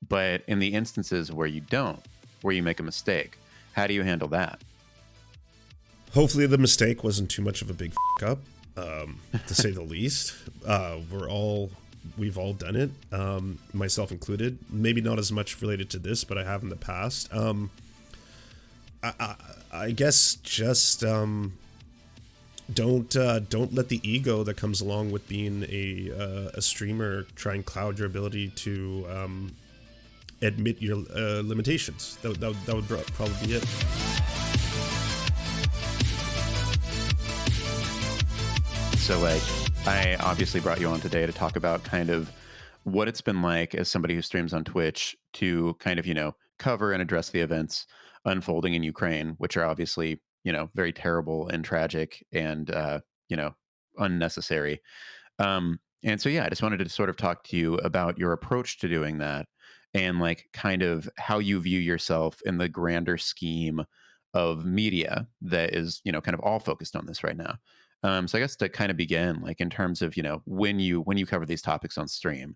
But in the instances where you don't, where you make a mistake, how do you handle that? Hopefully the mistake wasn't too much of a big up, to say the least. We've all done it, myself included. Maybe not as much related to this, but I have in the past. I guess just don't let the ego that comes along with being a streamer try and cloud your ability to admit your limitations. That would probably be it. So like, I obviously brought you on today to talk about kind of what it's been like as somebody who streams on Twitch to kind of, cover and address the events unfolding in Ukraine, which are obviously, very terrible and tragic and, unnecessary. And so, yeah, I just wanted to sort of talk to you about your approach to doing that and like kind of how you view yourself in the grander scheme of media that is, kind of all focused on this right now. So I guess to kind of begin, like in terms of, when you cover these topics on stream,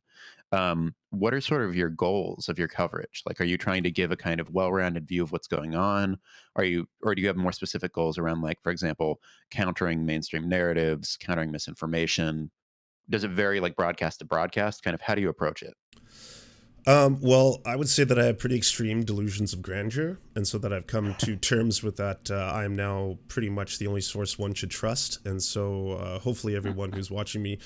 what are sort of your goals of your coverage? Like, are you trying to give a kind of well-rounded view of what's going on? Or do you have more specific goals around, like, for example, countering mainstream narratives, countering misinformation? Does it vary like broadcast to broadcast? Kind of how do you approach it? Well, I would say that I have pretty extreme delusions of grandeur, and so that I've come to terms with that. I am now pretty much the only source one should trust, and so hopefully everyone who's watching me.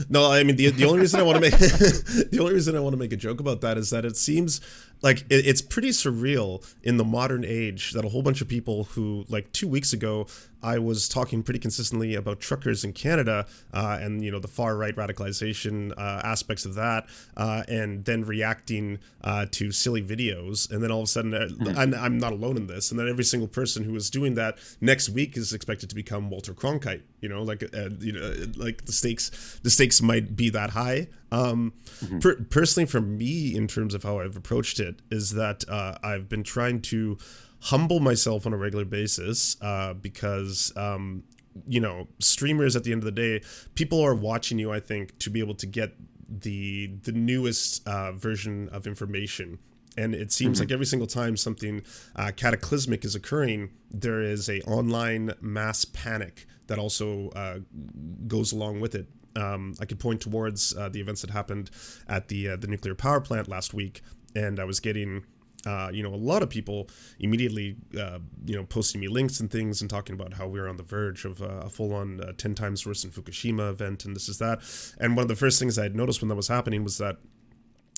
No, I mean the only reason I want to make the only reason I want to make a joke about that is that it seems like it's pretty surreal in the modern age that a whole bunch of people who, like 2 weeks ago, I was talking pretty consistently about truckers in Canada and the far right radicalization aspects of that, and then reacting to silly videos, and then all of a sudden I'm not alone in this, and then every single person who is doing that next week is expected to become Walter Cronkite. Like the stakes might be that high. Personally, for me, in terms of how I've approached it, is that I've been trying to humble myself on a regular basis because streamers, at the end of the day, people are watching you, I think, to be able to get the newest version of information. And it seems like every single time something cataclysmic is occurring, there is a online mass panic that also goes along with it. I could point towards the events that happened at the nuclear power plant last week, and I was getting a lot of people immediately posting me links and things and talking about how we were on the verge of a full-on 10 times worse than Fukushima event, and this is that. And one of the first things I had noticed when that was happening was that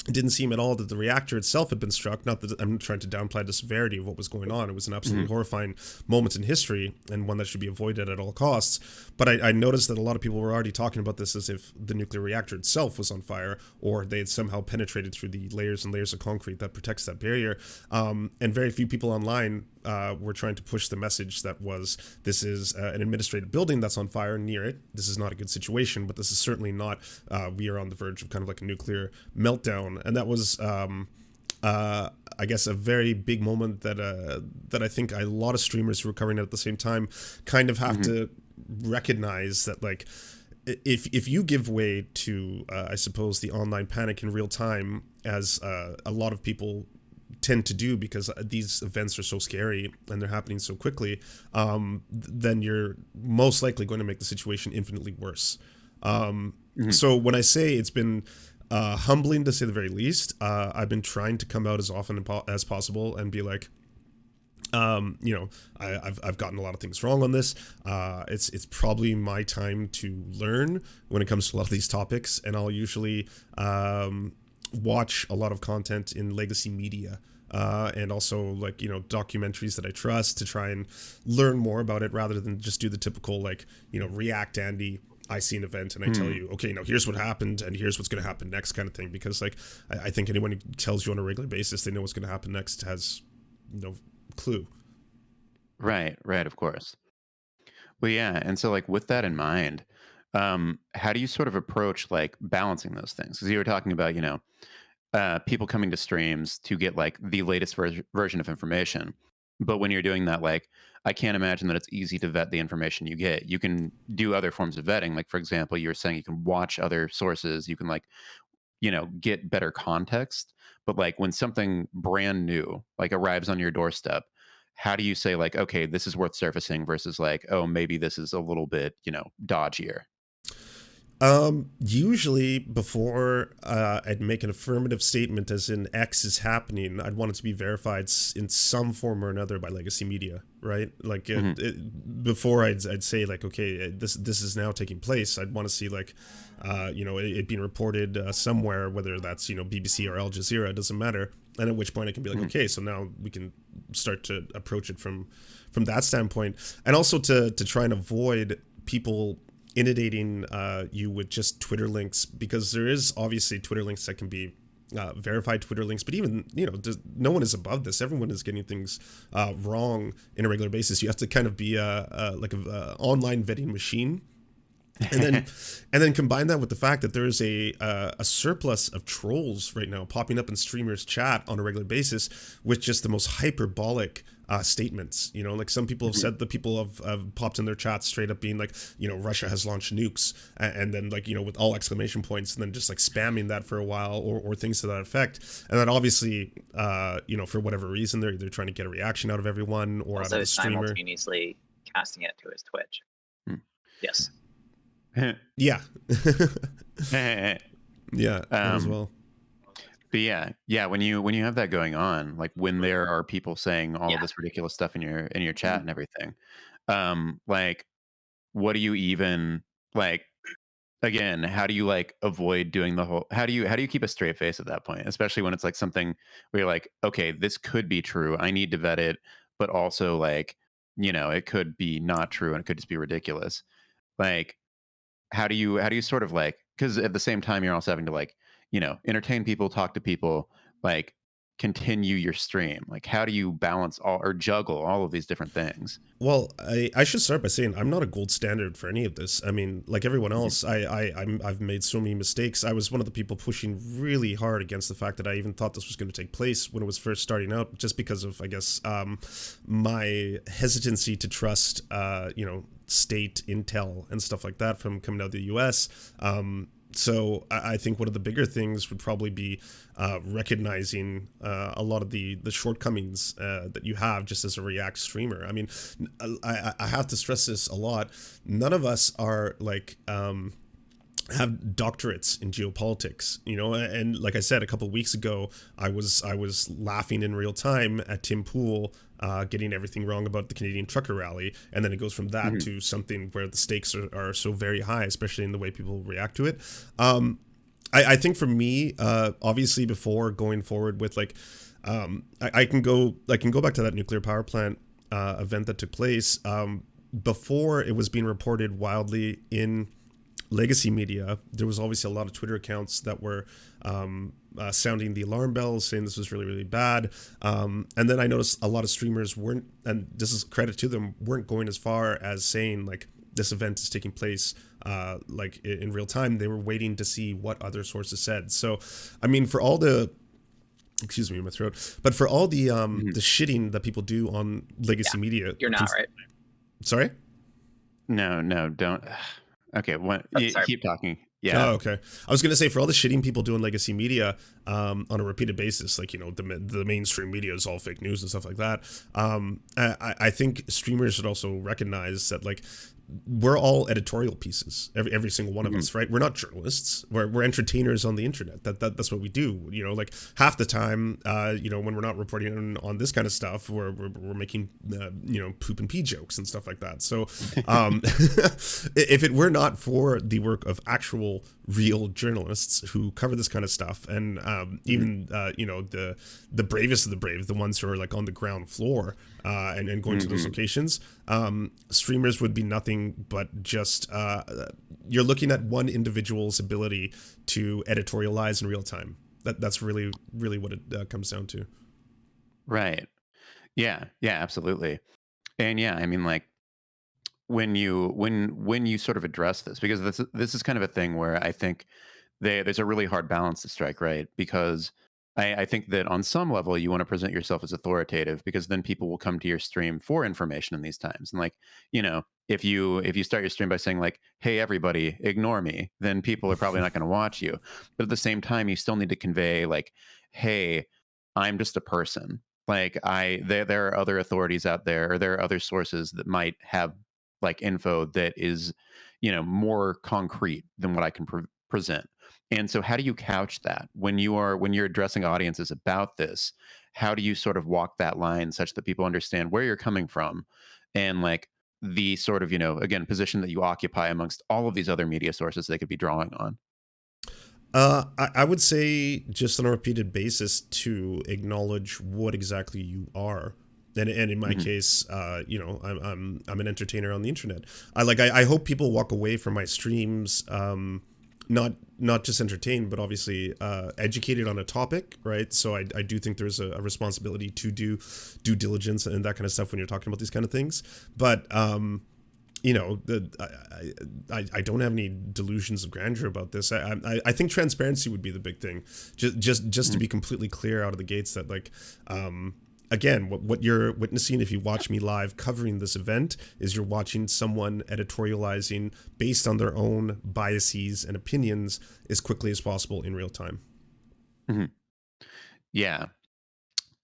it didn't seem at all that the reactor itself had been struck. Not that I'm trying to downplay the severity of what was going on. It was an absolutely horrifying moment in history, and one that should be avoided at all costs. But I noticed that a lot of people were already talking about this as if the nuclear reactor itself was on fire, or they had somehow penetrated through the layers and layers of concrete that protects that barrier. And very few people online were trying to push the message that was, this is an administrative building that's on fire near it. This is not a good situation, but this is certainly not, we are on the verge of kind of like a nuclear meltdown. And that was, I guess, a very big moment that I think a lot of streamers who are covering it at the same time kind of have to recognize that, like, if you give way to, I suppose, the online panic in real time, as a lot of people tend to do because these events are so scary and they're happening so quickly, then you're most likely going to make the situation infinitely worse. So when I say it's been humbling, to say the very least, I've been trying to come out as often as possible and be like, I've gotten a lot of things wrong on this. It's probably my time to learn when it comes to a lot of these topics, and I'll usually watch a lot of content in legacy media, and also, like, documentaries that I trust to try and learn more about it, rather than just do the typical, like, React Andy, I see an event and I tell you, okay, now here's what happened and here's what's going to happen next, kind of thing. Because, like, I think anyone who tells you on a regular basis they know what's going to happen next has no clue. Right, of course. Well, yeah, and so like with that in mind, how do you sort of approach like balancing those things? Because you were talking about, people coming to streams to get like the latest version of information. But when you're doing that, like, I can't imagine that it's easy to vet the information you get. You can do other forms of vetting. Like, for example, you were saying you can watch other sources. You can, like, get better context. but like when something brand new like arrives on your doorstep, how do you say like, okay, this is worth surfacing versus like, oh, maybe this is a little bit, dodgier? Usually before I'd make an affirmative statement as in X is happening, I'd want it to be verified in some form or another by legacy media, right? Like Hmm. before I'd say like, okay, this is now taking place. I'd want to see like, it being reported somewhere, whether that's BBC or Al Jazeera, it doesn't matter. And at which point I can be like, Hmm. okay, so now we can start to approach it from that standpoint, and also to try and avoid people inundating you with just Twitter links, because there is obviously Twitter links that can be verified Twitter links, but even no one is above this. Everyone is getting things wrong in a regular basis. You have to kind of be a online vetting machine, and then combine that with the fact that there is a surplus of trolls right now popping up in streamers chat on a regular basis with just the most hyperbolic statements. Like some people have Hmm. said that people have popped in their chats straight up being like, Russia has launched nukes, and then like with all exclamation points, and then just like spamming that for a while, or things to that effect. And then obviously for whatever reason they're either trying to get a reaction out of everyone or out of Also the streamer. simultaneously casting it to his Twitch. Yes. Yeah. Yeah, that as um, well. but yeah, when you have that going on, like when there are people saying all of Yeah. this ridiculous stuff in your chat and everything, like what do you even like? Again, how do you like avoid doing the whole? How do you keep a straight face at that point, especially when it's like something where you're like, okay, this could be true. I need to vet it, but also like, it could be not true and it could just be ridiculous. Like, how do you sort of like, because at the same time you're also having to like, entertain people, talk to people, like continue your stream. Like, how do you balance all or juggle all of these different things? Well, I should start by saying I'm not a gold standard for any of this. I mean, like everyone Mhm. else, I've made so many mistakes. I was one of the people pushing really hard against the fact that I even thought this was going to take place when it was first starting out, just because of, I guess, my hesitancy to trust, state intel and stuff like that from coming out of the U.S. So I think one of the bigger things would probably be recognizing a lot of the shortcomings that you have just as a React streamer. I mean, I have to stress this a lot. None of us are like have doctorates in geopolitics, and like I said a couple of weeks ago, I was laughing in real time at Tim Pool getting everything wrong about the Canadian trucker rally, and then it goes from that Mhm. to something where the stakes are so very high, especially in the way people react to it. I think for me, obviously, before going forward with like, I can go back to that nuclear power plant event that took place. Before it was being reported wildly in legacy media, there was obviously a lot of Twitter accounts that were sounding the alarm bells, saying this was really, really bad. And then I noticed a lot of streamers weren't, and this is credit to them, weren't going as far as saying like this event is taking place like in real time. They were waiting to see what other sources said. So, I mean, for all the excuse me, in my throat, but for all Mhm. the shitting that people do on Yeah. legacy media, You're not right. sorry. No, no, don't. Okay, what? Oh, sorry. Keep talking. Yeah. Oh, okay. I was gonna say for all the shitting people do in legacy media on a repeated basis, like the mainstream media is all fake news and stuff like that. I think streamers should also recognize that like we're all editorial pieces, every single one of Mhm. us, right? We're not journalists. We're entertainers on the internet. That's what we do. Like half the time, when we're not reporting on this kind of stuff, we're making poop and pee jokes and stuff like that. So if it were not for the work of actual real journalists who cover this kind of stuff, and Mhm. even the bravest of the brave, the ones who are like on the ground floor and going to those Mhm. locations, streamers would be nothing but just you're looking at one individual's ability to editorialize in real time. That's really really what it comes down to. Right. Yeah. Yeah. Absolutely. And yeah, I mean, like when you sort of address this, because this is kind of a thing where I think there's a really hard balance to strike, right? Because I think that on some level you want to present yourself as authoritative, because then people will come to your stream for information in these times. And like, if you start your stream by saying like, "Hey everybody, ignore me," then people are probably not going to watch you. But at the same time, you still need to convey like, "Hey, I'm just a person. Like there are other authorities out there, or there are other sources that might have like info that is, more concrete than what I can present." And so how do you couch that when you're addressing audiences about this? How do you sort of walk that line such that people understand where you're coming from, and like the sort of, again, position that you occupy amongst all of these other media sources they could be drawing on? I would say just on a repeated basis to acknowledge what exactly you are. And in my Mhm. case, I'm an entertainer on the internet. I hope people walk away from my streams, not just entertained, but obviously educated on a topic, right? So I do think there's a responsibility to do due diligence and that kind of stuff when you're talking about these kind of things. But I don't have any delusions of grandeur about this. I think transparency would be the big thing. Just to be completely clear out of the gates that like, again, what you're witnessing if you watch me live covering this event is you're watching someone editorializing based on their own biases and opinions as quickly as possible in real time. Mhm. Yeah.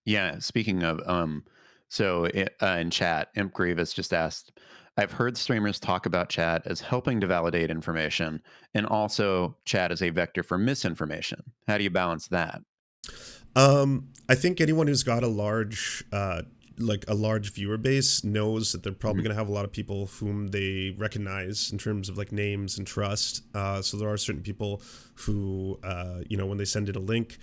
Yeah. Speaking of, in chat, Imp Grievous just asked, "I've heard streamers talk about chat as helping to validate information, and also chat as a vector for misinformation. How do you balance that?" I think anyone who's got a large viewer base knows that they're probably Mhm. going to have a lot of people whom they recognize in terms of like names and trust. So there are certain people who, when they send in a link,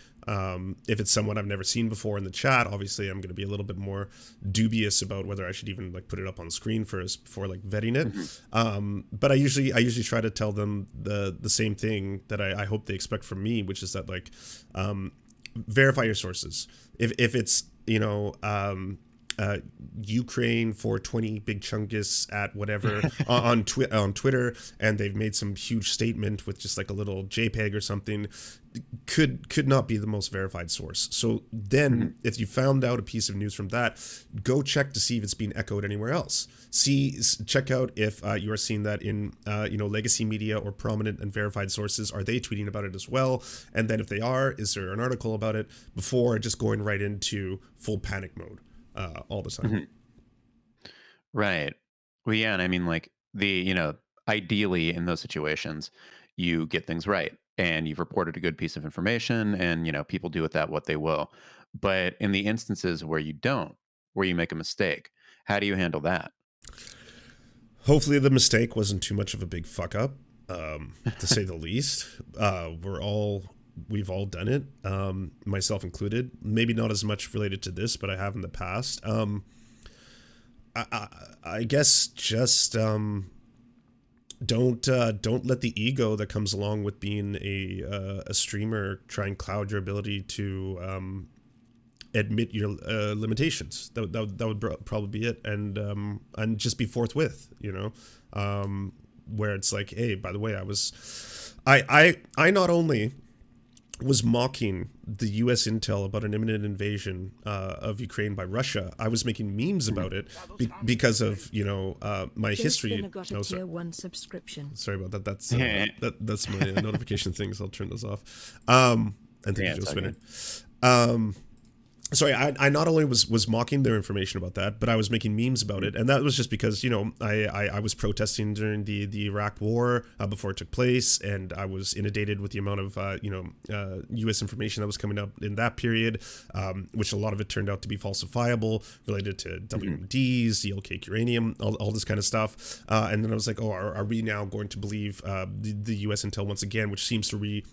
if it's someone I've never seen before in the chat, obviously I'm going to be a little bit more dubious about whether I should even like put it up on screen first before like vetting it. Mhm. But I usually try to tell them the same thing that I hope they expect from me, which is that like, verify your sources. If it's Ukraine for 20 big chungus at whatever on Twitter, and they've made some huge statement with just like a little JPEG or something, could not be the most verified source. So then, Mhm. if you found out a piece of news from that, go check to see if it's being echoed anywhere else. Check out if you are seeing that in legacy media or prominent and verified sources. Are they tweeting about it as well? And then if they are, is there an article about it before just going right into full panic mode all the time? Mhm. Right. Well, yeah, and I mean, like ideally in those situations, you get things right and you've reported a good piece of information, and people do with that what they will. But in the instances where you don't, where you make a mistake, how do you handle that? Hopefully, the mistake wasn't too much of a big fuck up, to say the least. We've all done it, myself included. Maybe not as much related to this, but I have in the past. I guess just don't let the ego that comes along with being a streamer try and cloud your ability to admit your limitations. That would probably be it, and just be forthwith. Where it's like, hey, by the way, I not only was mocking the U.S. intel about an imminent invasion of Ukraine by Russia. I was making memes Mhm. about it because of my Just history. gonna got a Oh, sorry. tier 1 subscription. Sorry about that. Yeah, That's my notification things. I'll turn those off. And thank you, Joe it's all Spinner. good. Sorry, I not only was mocking their information about that, but I was making memes about it, and that was just because I was protesting during the Iraq War before it took place, and I was inundated with the amount of U.S. information that was coming up in that period, which a lot of it turned out to be falsifiable, related to WMDs, the cake uranium, all this kind of stuff, and then I was like, oh, are we now going to believe the U.S. intel once again, which seems to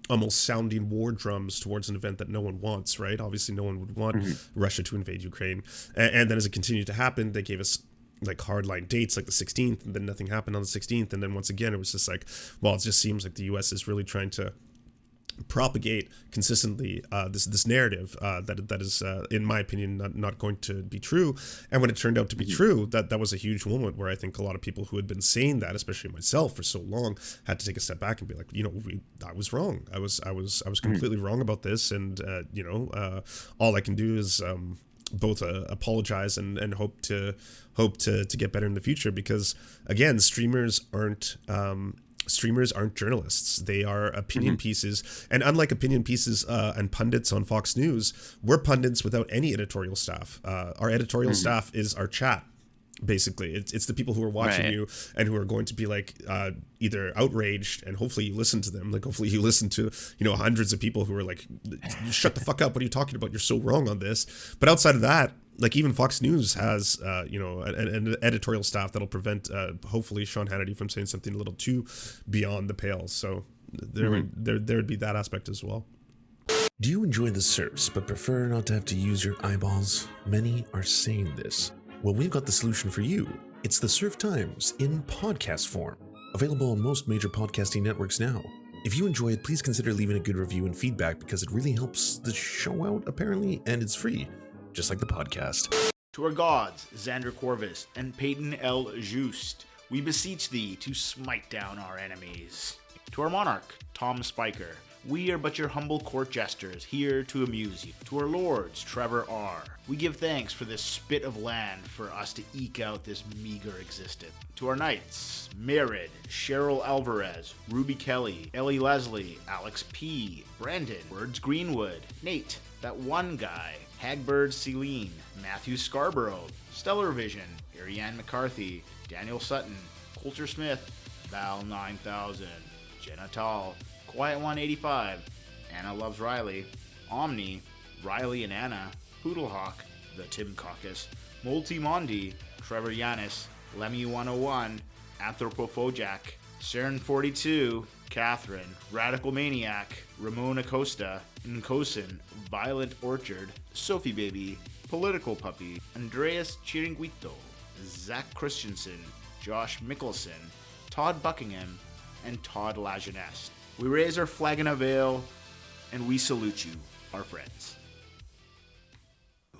almost sounding war drums towards an event that no one wants, right? Obviously, no one would want Mhm. Russia to invade Ukraine. And then as it continued to happen, they gave us like hardline dates like the 16th, and then nothing happened on the 16th. And then once again, it was just like, well, it just seems like the U.S. is really trying to propagate consistently this narrative that is in my opinion not going to be true. And when it turned out to be true, that was a huge moment where I think a lot of people who had been saying that, especially myself, for so long, had to take a step back and be like, I was wrong. I was completely wrong about this, and all I can do is both apologize and hope to get better in the future, because again, streamers aren't journalists. They are opinion pieces. And unlike opinion pieces and pundits on Fox News, we're pundits without any editorial staff. Our editorial staff is our chat. Basically, it's the people who are watching you and who are going to be like either outraged, and hopefully you listen to them. Like, hopefully you listen to hundreds of people who are like, shut the fuck up, what are you talking about, you're so wrong on this. But outside of that, like, even Fox News has an editorial staff that'll prevent hopefully Sean Hannity from saying something a little too beyond the pale. So there would be that aspect as well. Do you enjoy the Serfs but prefer not to have to use your eyeballs? Many are saying this. Well, we've got the solution for you. It's the Serf Times in podcast form, available on most major podcasting networks now. If you enjoy it, please consider leaving a good review and feedback, because it really helps the show out, apparently, and it's free, just like the podcast. To our gods, Xander Corvus and Peyton L. Just, we beseech thee to smite down our enemies. To our monarch, Tom Spiker, we are but your humble court jesters, here to amuse you. To our lords, Trevor R., we give thanks for this spit of land for us to eke out this meager existence. To our knights, Merid, Cheryl Alvarez, Ruby Kelly, Ellie Leslie, Alex P., Brandon, Words Greenwood, Nate, that one guy, Hagbird Celine, Matthew Scarborough, Stellar Vision, Ariane McCarthy, Daniel Sutton, Coulter Smith, Val 9000, Jenna Tall, Quiet 185, Anna Loves Riley, Omni, Riley and Anna, Poodlehawk, The Tim Caucus, Multi Mondi, Trevor Yanis, Lemmy 101, Anthropophojak, Saren 42, Catherine, Radical Maniac, Ramon Acosta, Nkosin, Violent Orchard, Sophie Baby, Political Puppy, Andreas Chiringuito, Zach Christensen, Josh Mickelson, Todd Buckingham, and Todd Lajeunesse. We raise our flag in a veil, and we salute you, our friends.